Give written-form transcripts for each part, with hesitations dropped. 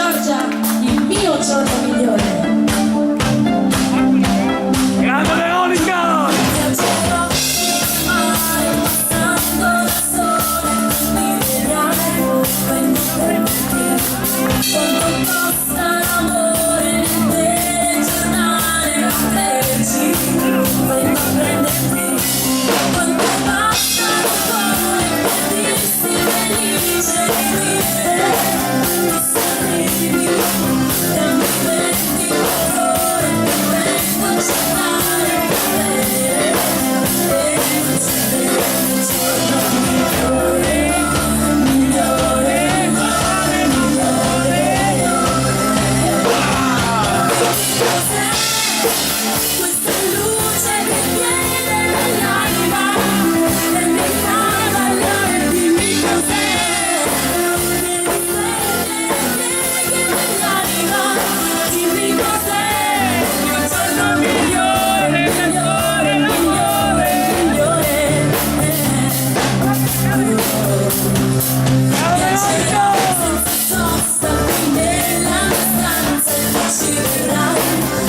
Giorgia, il mio giorno migliore. Grande Veronica! Viaggerò mai passando da sole, mi vedrai, poi mi prenderti. Quanto costa l'amore nel giornale, leggi, poi mi prenderti. Quanto basta l'amore per dirsi felice di vivere, tu sorridi, e mi metti colore, mi vengo a cercare e succede il giorno migliore, migliore, migliore. Cos'è questa luce che viene dall'anima e mi fa ballare? Dimmi cos'è che risveglia nell'anima. Dimmi cos'è il giorno migliore, migliore, migliore, Viaggerai senza sosta qui nella mia stanza e tu ci verrai,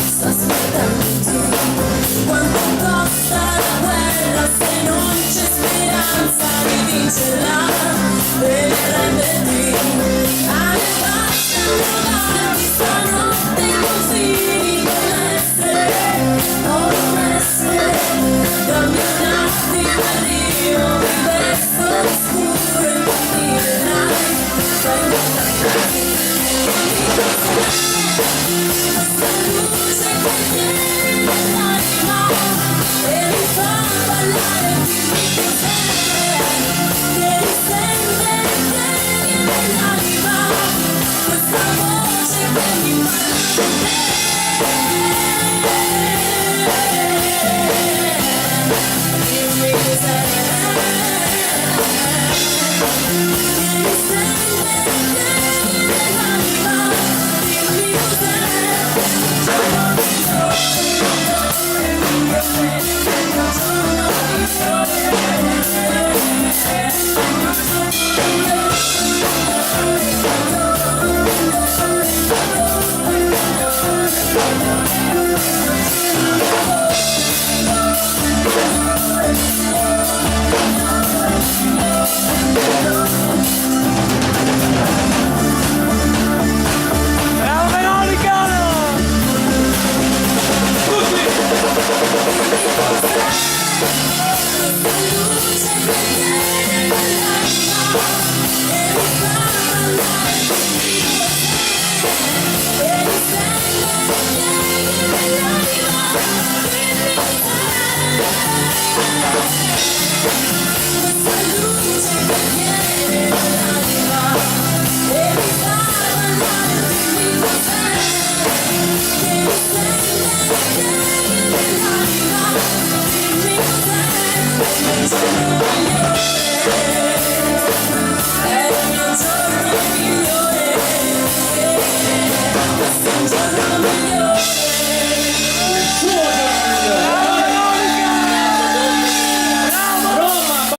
sto aspettando. Quanto costa la guerra se non c'è speranza di vincerla e prenderti? A me bastano davanti stanotte così non essere, oh non essere. Dammi un attimo arrivo, mi vesto di scuro e mi vedrai, vengo a darti. Questa luce che viene dall'anima e mi fa ballare, dimmi cos'è che risveglia nell'anima, questa voce che mi parla.